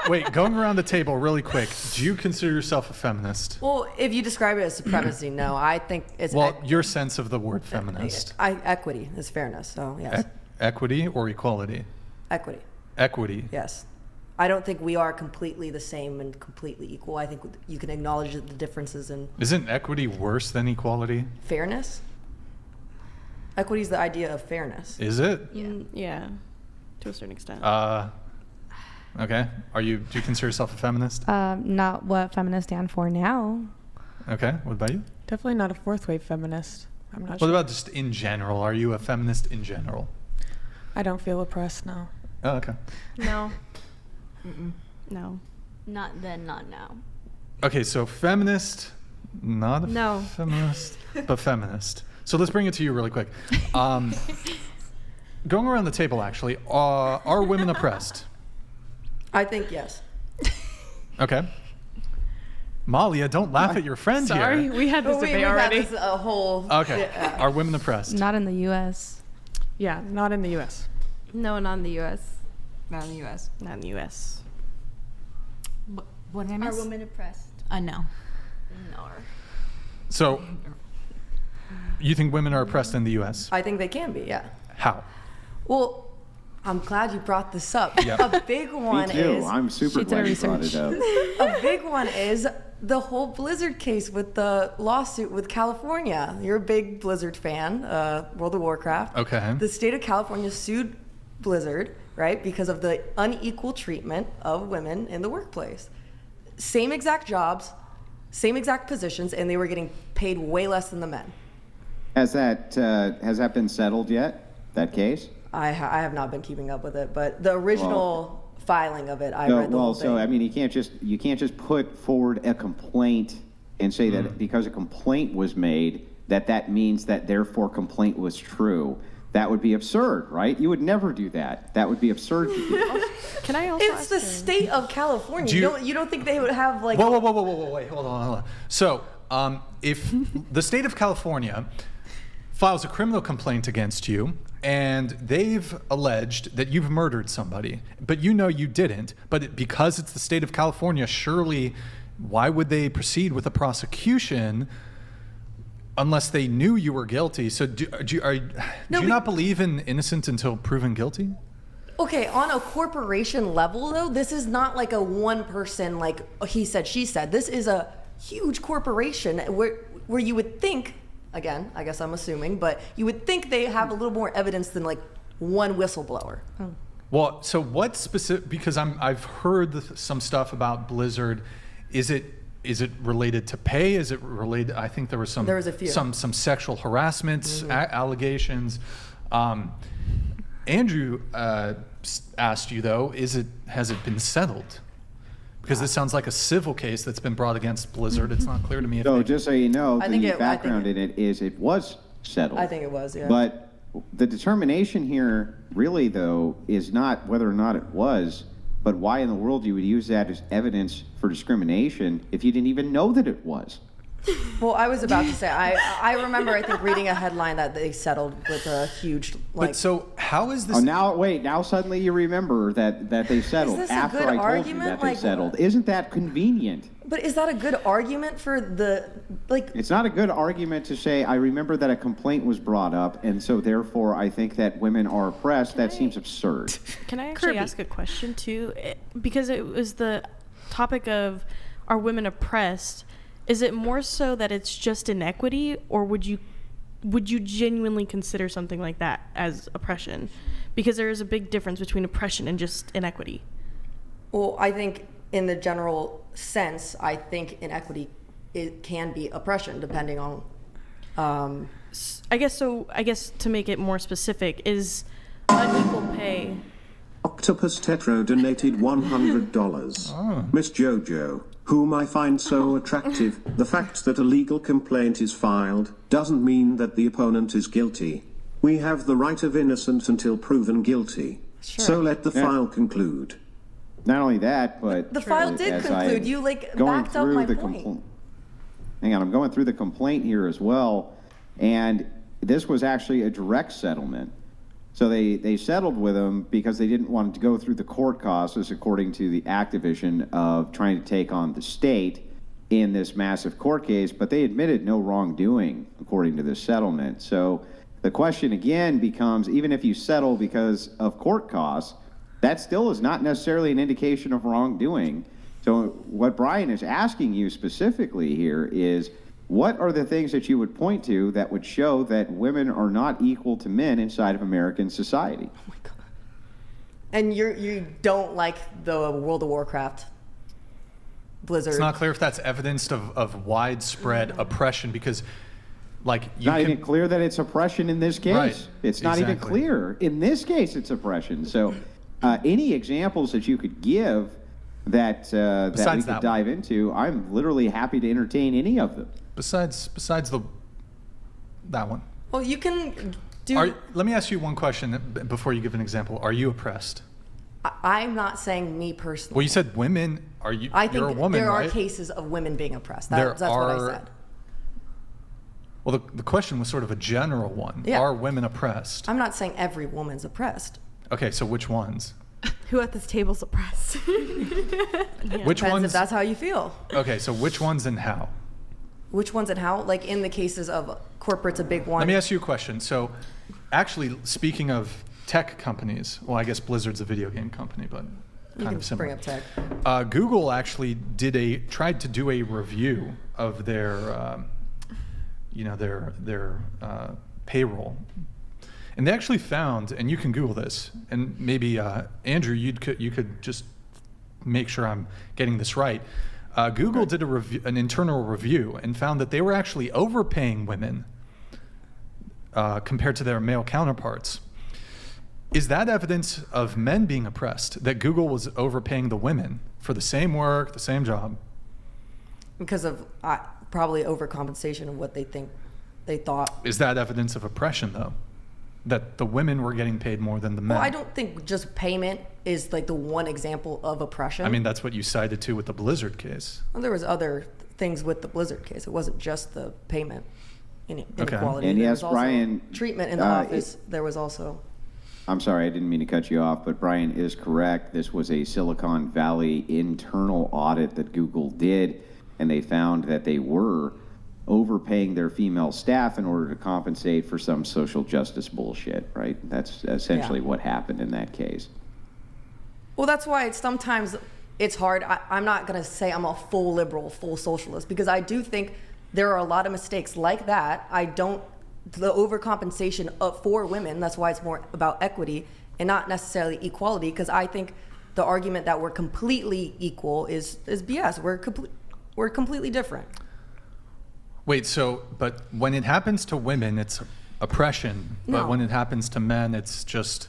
Wait, going around the table really quick. Do you consider yourself a feminist? Well, if you describe it as supremacy, no. I think it's your sense of the word feminist. Equity is fairness. So yes. Equity or equality? Equity. Equity. Yes. I don't think we are completely the same and completely equal. I think you can acknowledge the differences in. Isn't equity worse than equality? Fairness? Equity is the idea of fairness. Is it? Yeah, to a certain extent. Okay. Do you consider yourself a feminist? Not what feminists stand for now. Okay. What about you? Definitely not a fourth wave feminist. I'm not What sure. about just in general? Are you a feminist in general? I don't feel oppressed now. Oh, okay. No. No. Not then, not now. Okay, so feminist, not a feminist, but feminist. So let's bring it to you really quick. Going around the table, actually, are women oppressed? I think yes. Okay. Malia, don't laugh at your friend Sorry, here. we had this debate already. Had this, whole. Okay. Are women oppressed? Not in the U.S. Yeah, not in the U.S. No, not in the U.S. Not in the U.S. Not in the U.S. What did I Are miss? women oppressed? No. No. So, you think women are oppressed in the U.S.? I think they can be, yeah. How? Well, I'm glad you brought this up. Yep. A big one Me too. is. I'm super She did glad you brought it research. up. A big one is the whole Blizzard case with the lawsuit with California. You're a big Blizzard fan, World of Warcraft. Okay. The state of California sued Blizzard, right, because of the unequal treatment of women in the workplace. Same exact jobs, same exact positions, and they were getting paid way less than the men. Has that been settled yet? That case? I have not been keeping up with it, but the original filing of it, I read the whole thing. So I mean, you can't just put forward a complaint and say that because a complaint was made, that means that therefore complaint was true. That would be absurd, right? You would never do that. That would be absurd to do. Can I also It's ask the you- state of California. You don't think they would have like? Whoa, wait, hold on. So, if the state of California files a criminal complaint against you, and they've alleged that you've murdered somebody, but you know you didn't, but because it's the state of California, surely, why would they proceed with a prosecution unless they knew you were guilty? So do you not believe in innocent until proven guilty? Okay, on a corporation level, though, this is not like a one person, like he said, she said. This is a huge corporation where you would think, again, I guess I'm assuming, but you would think they have a little more evidence than like one whistleblower. Well, so what specific? Because I've heard some stuff about Blizzard. Is it related to pay? Is it related? I think there was a few. some sexual harassment allegations. Andrew asked you though, has it been settled? Because this sounds like a civil case that's been brought against Blizzard. It's not clear to me. So just so you know, I think the it- I background think in it is it was settled. I think it was, yeah. But the determination here really, though, is not whether or not it was, but why in the world you would use that as evidence for discrimination if you didn't even know that it was. Well, I was about to say, I remember, I think, reading a headline that they settled with a huge, like... But so how is this? Oh, now suddenly you remember that they settled this a after good I told argument? you that they Like, settled. Isn't that convenient? But is that a good argument for the, like... It's not a good argument to say, I remember that a complaint was brought up, and so therefore I think that women are oppressed. That seems absurd. Can I actually ask a question too? Because it was the topic of, are women oppressed? Is it more so that it's just inequity, or would you genuinely consider something like that as oppression? Because there is a big difference between oppression and just inequity. Well, I think in the general sense, I think inequity can be oppression, depending on... I guess to make it more specific, is unequal pay... Octopus Tetro donated $100. Miss Jojo, whom I find so attractive, the fact that a legal complaint is filed doesn't mean that the opponent is guilty. We have the right of innocence until proven guilty. Sure. So let the file conclude. Not only that, but The file did as conclude. I'm You, like, going backed up through my the point. Hang on, I'm going through the complaint here as well, and this was actually a direct settlement. So they settled with him because they didn't want to go through the court costs, according to the Activision, of trying to take on the state in this massive court case, but they admitted no wrongdoing, according to this settlement. So the question again becomes, even if you settle because of court costs, that still is not necessarily an indication of wrongdoing. So what Brian is asking you specifically here is, what are the things that you would point to that would show that women are not equal to men inside of American society? Oh my God. And you don't like the World of Warcraft Blizzard. It's not clear if that's evidence of widespread oppression, because like you Not even clear that it's oppression in this case. Right, It's not even exactly. clear. In this case, it's oppression. So any examples that you could give that that we Besides could that dive into, I'm literally happy to entertain any of them. besides that one. Well, you can do. Let me ask you one question before you give an example. Are you oppressed? I'm not saying me personally. Well, you said women. Are you? I think you're a woman, there right? are cases of women being oppressed. There That's what I are- said. Well, the question was sort of a general one. Yeah. Are women oppressed? I'm not saying every woman's oppressed. Okay, so which ones? Who at this table's oppressed? Which Depends ones? if that's how you feel. Okay, so which ones and how? Which ones and how? Like in the cases of corporate's a big one. Let me ask you a question. So, actually, speaking of tech companies, well, I guess Blizzard's a video game company, but you kind can of similar. bring up tech. Google actually tried to do a review of their, their payroll, and they actually found, and you can Google this, and maybe Andrew, you could just make sure I'm getting this right. Google did an internal review and found that they were actually overpaying women compared to their male counterparts. Is that evidence of men being oppressed, that Google was overpaying the women for the same work, the same job? Because of probably overcompensation of what they thought. Is that evidence of oppression, though? That the women were getting paid more than the men? Well, I don't think just payment is like the one example of oppression. I mean, that's what you cited to with the Blizzard case. Well, there was other things with the Blizzard case. It wasn't just the payment inequality. And There yes, was also Brian, treatment in the office. There was also. I'm sorry, I didn't mean to cut you off, but Brian is correct. This was a Silicon Valley internal audit that Google did, and they found that they were overpaying their female staff in order to compensate for some social justice bullshit, right? That's essentially what happened in that case. Well, that's why sometimes it's hard. I'm not going to say I'm a full liberal, full socialist, because I do think there are a lot of mistakes like that. The overcompensation for women, that's why it's more about equity and not necessarily equality, because I think the argument that we're completely equal is BS. We're completely different. Wait, but when it happens to women, it's oppression. But No. when it happens to men, it's just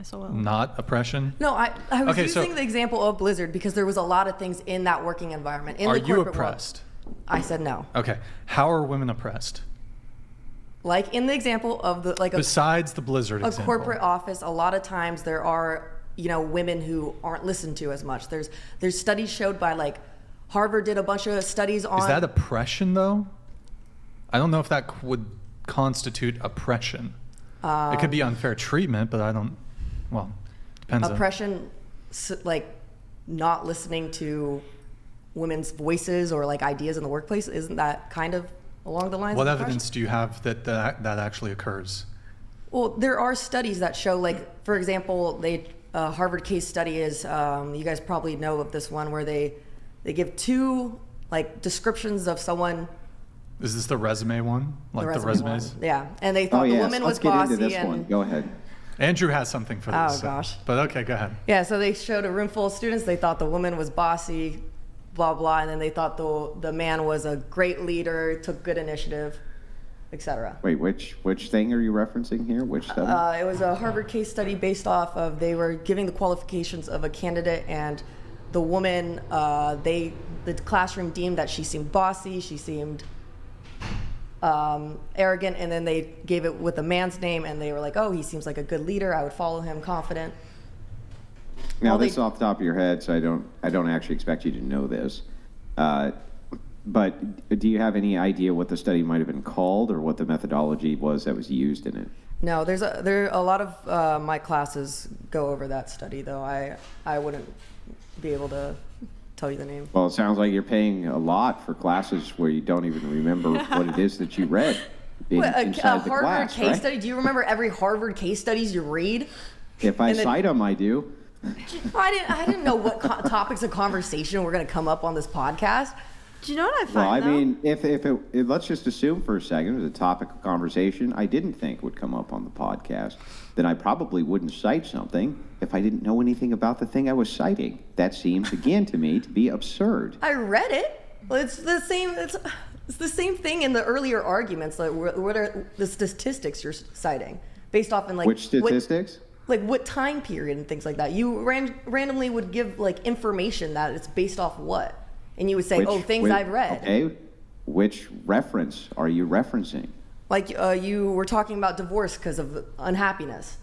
SOL. not oppression? No, I was Okay, so- using the example of Blizzard because there was a lot of things in that working environment. In Are the you corporate world. oppressed? I said no. Okay. How are women oppressed? Like in the example of Besides the Blizzard a example. corporate office, a lot of times there are women who aren't listened to as much. There's studies showed by like Harvard did a bunch of studies on. Is that oppression, though? I don't know if that would constitute oppression. It could be unfair treatment, but I don't. Well, depends. oppression, like not listening to women's voices or like ideas in the workplace? Isn't that kind of along the lines What of evidence do you have that actually occurs? Well, there are studies that show, like, for example, Harvard case study is, you guys probably know of this one where they give two like descriptions of someone. Is this the resume one? Like the resumes? one. Yeah, and they thought the woman was Let's get bossy into this and. one. Go ahead. Andrew has something for this. Oh, gosh. But okay, go ahead. Yeah, so they showed a room full of students. They thought the woman was bossy, blah blah, and then they thought the man was a great leader, took good initiative, etc. Wait, which thing are you referencing here? Which study? It was a Harvard case study based off of they were giving the qualifications of a candidate, and the woman, the classroom deemed that she seemed bossy, she seemed arrogant, and then they gave it with a man's name, and they were like, oh, he seems like a good leader, I would follow him, confident. Now, well, this they- off the top of your head, so I don't actually expect you to know this. But do you have any idea what the study might have been called or what the methodology was that was used in it? No, there a lot of my classes go over that study, though. I wouldn't be able to tell you the name. Well, it sounds like you're paying a lot for classes where you don't even remember what it is that you read A inside the Harvard class, case right? study? Do you remember every Harvard case studies you read? If I And then- cite them, I do. I didn't know what topics of conversation were going to come up on this podcast. Do you know what I find? Well, I though? mean, if let's just assume for a second it was a topic of conversation I didn't think would come up on the podcast, then I probably wouldn't cite something if I didn't know anything about the thing I was citing. That seems, again, to me, to be absurd. I read it. Well, it's the same. It's the same thing in the earlier arguments. Like, what are the statistics you're citing based off in like Which statistics? what time period and things like that? You randomly would give like information that it's based off what, and you would say, things I've read. Okay, which reference are you referencing? Like you were talking about divorce because of unhappiness.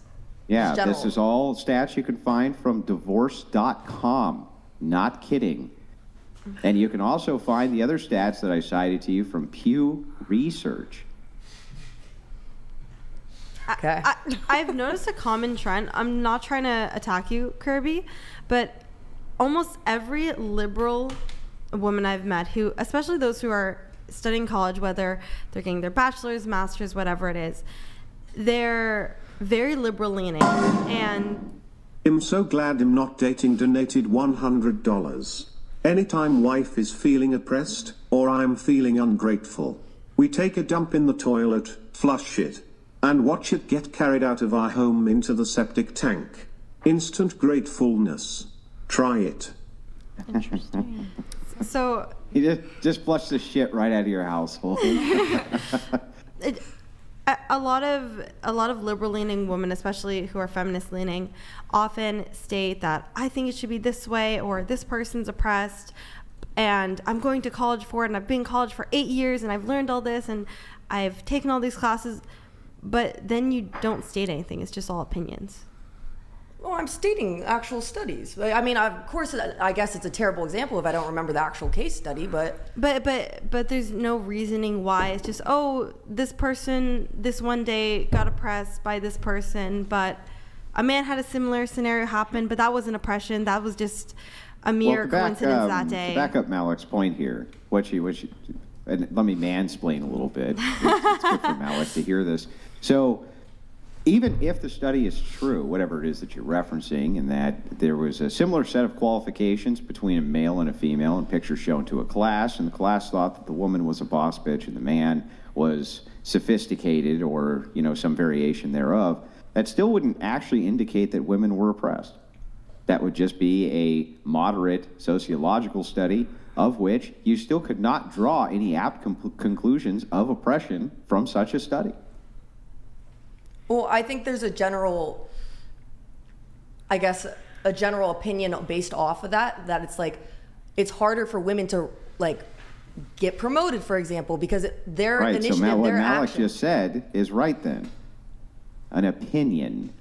Yeah, Just this general. is all stats you can find from divorce.com. Not kidding. And you can also find the other stats that I cited to you from Pew Research. Okay. I've noticed a common trend. I'm not trying to attack you, Kirby, but almost every liberal woman I've met who, especially those who are studying college, whether they're getting their bachelor's, master's, whatever it is, they're very liberal leaning. And I'm so glad I'm not dating donated $100. Anytime wife is feeling oppressed, or I'm feeling ungrateful, we take a dump in the toilet, flush it, and watch it get carried out of our home into the septic tank. Instant gratefulness. Try it. Interesting. so You just flush the shit right out of your household. a lot of liberal leaning women, especially who are feminist leaning, often state that I think it should be this way, or this person's oppressed and I'm going to college for it, and I've been in college for 8 years and I've learned all this and I've taken all these classes, but then you don't state anything. It's just all opinions. Well, I'm stating actual studies. I mean, of course, I guess it's a terrible example if I don't remember the actual case study, but But there's no reasoning why. It's just, this person this one day got oppressed by this person, but a man had a similar scenario happen, but that wasn't oppression. That was just a mere coincidence that day. To back up Malik's point here, and let me mansplain a little bit. It's good for Malik to hear this. So, even if the study is true, whatever it is that you're referencing, and that there was a similar set of qualifications between a male and a female, and pictures shown to a class, and the class thought that the woman was a boss bitch and the man was sophisticated, or some variation thereof, that still wouldn't actually indicate that women were oppressed. That would just be a moderate sociological study of which you still could not draw any apt conclusions of oppression from such a study. well, I think there's a general opinion based off of that it's like it's harder for women to like get promoted, for example, because their Right, initiative, so what their Malik action. just said is right then. An opinion.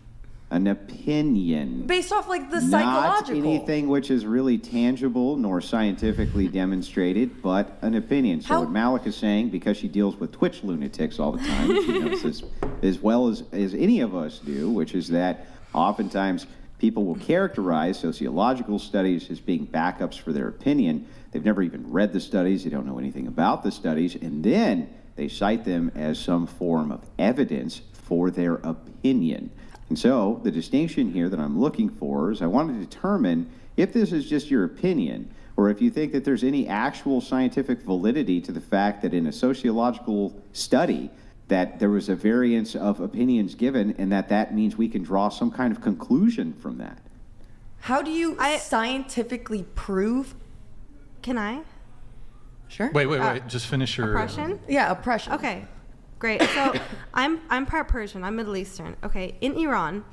Based off like the Not psychological. anything which is really tangible nor scientifically demonstrated, but an opinion. So How- what Malik is saying, because she deals with Twitch lunatics all the time, she knows this as well as any of us do, which is that oftentimes people will characterize sociological studies as being backups for their opinion. They've never even read the studies, they don't know anything about the studies, and then they cite them as some form of evidence for their opinion. And so the distinction here that I'm looking for is I want to determine if this is just your opinion, or if you think that there's any actual scientific validity to the fact that in a sociological study that there was a variance of opinions given, and that means we can draw some kind of conclusion from that. How do you scientifically prove? Can I? Sure. Wait. Just finish your. Oppression? Yeah, oppression. Okay, great. So I'm part Persian. I'm Middle Eastern. Okay, in Iran,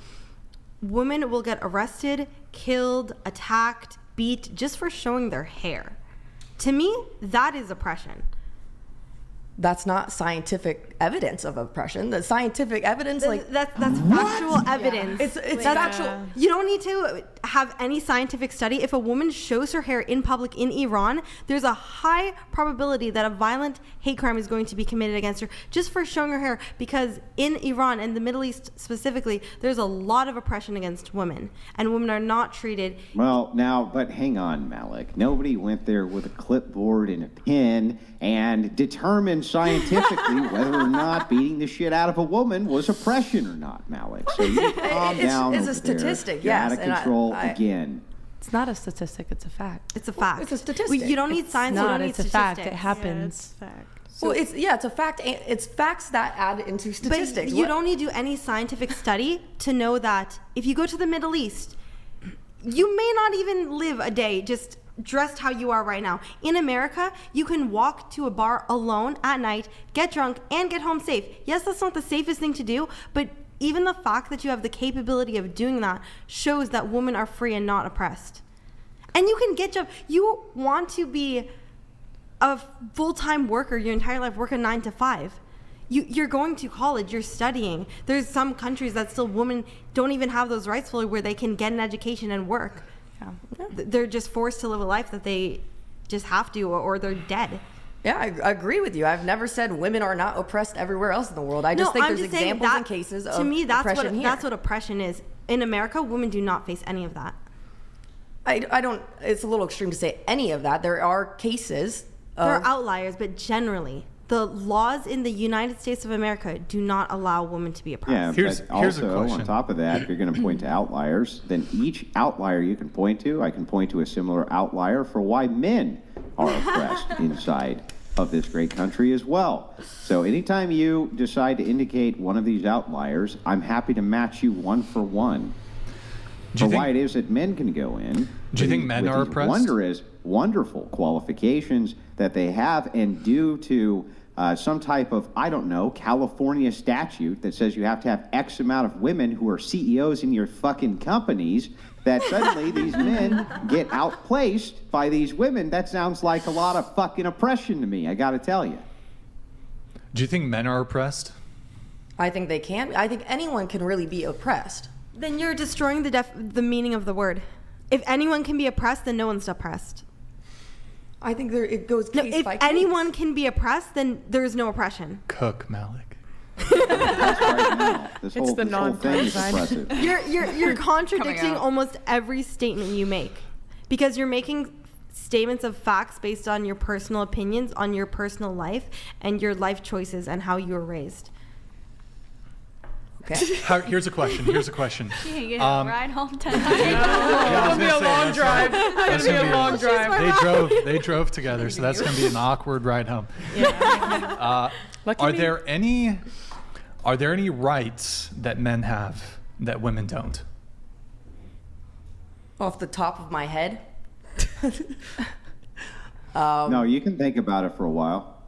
women will get arrested, killed, attacked, beat just for showing their hair. To me, that is oppression. that's not scientific evidence of oppression. The scientific evidence, like that's factual evidence. it's That's factual. You don't need to have any scientific study. If a woman shows her hair in public in Iran, there's a high probability that a violent hate crime is going to be committed against her just for showing her hair, because in Iran and the Middle East specifically, there's a lot of oppression against women, and women are not treated. Well, now, but hang on, Malik. Nobody went there with a clipboard and a pen and determined scientifically whether or not beating the shit out of a woman was oppression or not, Malik. So you calm down It's a over there. statistic, You're yes, out of and control I- again. It's not a statistic. It's a fact. It's a fact. It's a statistic. You don't need science. You Not. don't need It's a fact. It statistics. happens. Well, it's a fact. It's facts that add into statistics. But you don't need to do any scientific study to know that if you go to the Middle East, you may not even live a day just dressed how you are right now. In America, you can walk to a bar alone at night, get drunk, and get home safe. Yes, that's not the safest thing to do, but even the fact that you have the capability of doing that shows that women are free and not oppressed. And you can get job. You want to be a full-time worker your entire life, work a 9 to 5. You're going to college, you're studying. There's some countries that still women don't even have those rights fully, where they can get an education and work. Yeah. They're just forced to live a life that they just have to, or they're dead. Yeah, I agree with you. I've never said women are not oppressed everywhere else in the world. I just think there's examples and cases of to me, that's oppression here. That's what oppression is. In America, women do not face any of that. I don't. It's a little extreme to say any of that. There are cases. There are outliers, but generally, the laws in the United States of America do not allow women to be oppressed. Yeah, Here's but a also, question. on top of that, if you're going to point to outliers, then each outlier you can point to, I can point to a similar outlier for why men are oppressed inside of this great country as well. So anytime you decide to indicate one of these outliers, I'm happy to match you one for one. Do you For why think- it is that men can go in. Do you think men with are these oppressed? wonderful qualifications that they have, and due to some type of, I don't know, California statute that says you have to have X amount of women who are CEOs in your fucking companies, that suddenly these men get outplaced by these women. That sounds like a lot of fucking oppression to me, I gotta tell you. Do you think men are oppressed? I think they can. I think anyone can really be oppressed. Then you're destroying the meaning of the word. If anyone can be oppressed, then no one's oppressed. I think it goes No, case if by case. anyone can be oppressed, then there's no oppression. Cook, Malik. That's right now. This It's whole, the this whole thing is non-partisan. oppressive. You're contradicting out. almost every statement you make, because you're making statements of facts based on your personal opinions, on your personal life, and your life choices and how you were raised. Okay. Here's a question. ride home tonight. Yeah, I was It'll be gonna a say, long that's drive. that's It'll be gonna a long drive. They drove together, so that's going to be an awkward ride home. Lucky Are me. there any rights that men have that women don't? Off the top of my head. No, you can think about it for a while.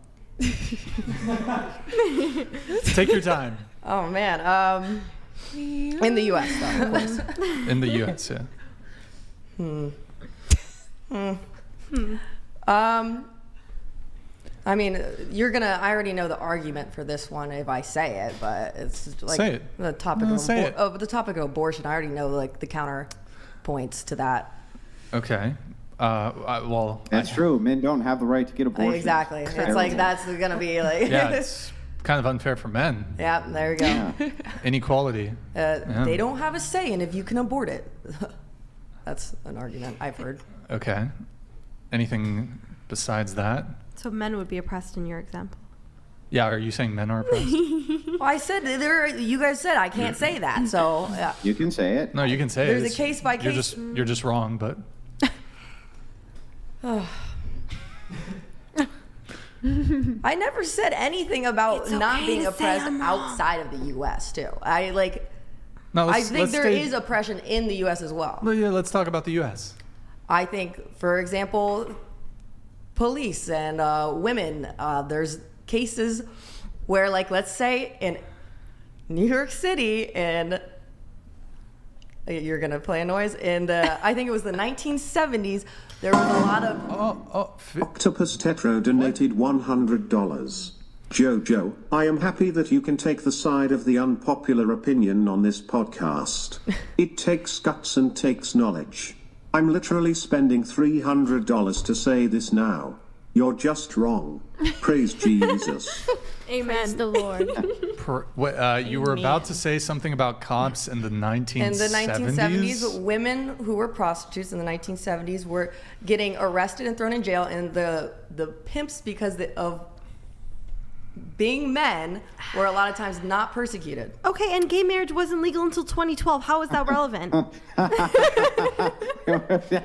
Take your time. Oh man. In the U.S. though, of course. In the U.S., yeah. I mean, I already know the argument for this one if I say it, but it's like Say it. the topic No, of say it. the topic of abortion. I already know like the counterpoints to that. Okay. Well, That's true. Men don't have the right to get abortions. Exactly. It's like that's gonna be like. yeah, it's kind of unfair for men. Yeah, there you go. Yeah. Inequality. They don't have a say in if you can abort it. That's an argument I've heard. Okay. Anything besides that? So men would be oppressed in your example. Yeah, are you saying men are oppressed? Well, I said you guys said I can't say that, so yeah. You can say it. No, you can say There's it. a case by You're case. you're just wrong, but I never said anything about It's not okay being to say oppressed I'm wrong. outside of the U.S. too. no. I think there is oppression in the U.S. as well. Well, yeah, let's talk about the U.S. I think, for example, police and women. There's cases where, like, let's say in New York City, and you're gonna play a noise. In I think it was the 1970s. There was a lot of. Oh, Octopus Tetro donated $100. Jojo, I am happy that you can take the side of the unpopular opinion on this podcast. It takes guts and takes knowledge. I'm literally spending $300 to say this now. You're just wrong. Praise Jesus. Praise the Lord. You were about to say something about cops in the 1970s? In the 1970s, women who were prostitutes in the 1970s were getting arrested and thrown in jail, and the pimps, because of being men, were a lot of times not persecuted. Okay, and gay marriage wasn't legal until 2012. How is that relevant? You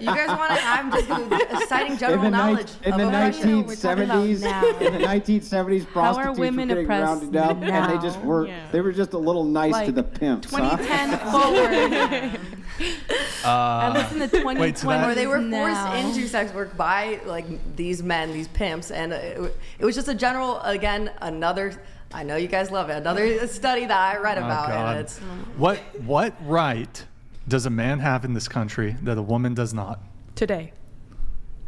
guys want to? I'm just citing general knowledge. In the oppression. 1970s, in the 1970s, prostitutes women were getting oppressed rounded up, now? and they just were they were just a little nice to the pimps. 2010 forward. I listen to 2020. Wait, so that- Where they were forced now. into sex work by these men, these pimps, and it was just a general, again, another. I know you guys love it. Another study that I read about, God. and it's What right does a man have in this country that a woman does not? Today.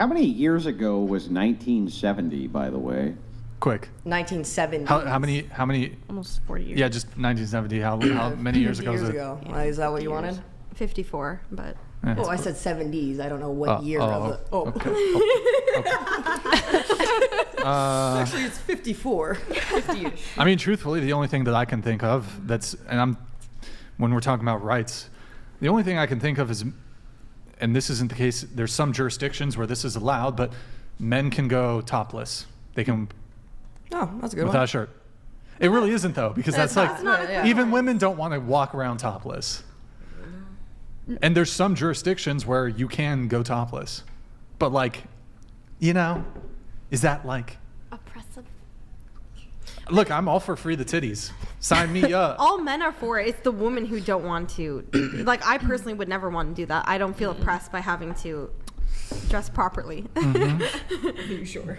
How many years ago was 1970, by the way? Quick. 1970. How many? Almost 40 years. Yeah, just 1970. How many years 50 ago years is it? ago. Is that what you wanted? 54, but Yeah, Oh, it's- I said 70s. I don't know what year of it. Oh, Okay. actually, it's 54. 50-ish. I mean, truthfully, the only thing that I can think of when we're talking about rights, the only thing I can think of is, and this isn't the case, there's some jurisdictions where this is allowed, but men can go topless. They can, Oh, that's a good without a one. shirt. It really isn't though, because that's like, yeah. even women don't want to walk around topless. And there's some jurisdictions where you can go topless. But is that like, oppressive. look, I'm all for free the titties. Sign me up. All men are for it. It's the women who don't want to. Like, I personally would never want to do that. I don't feel oppressed by having to dress properly. Are you sure?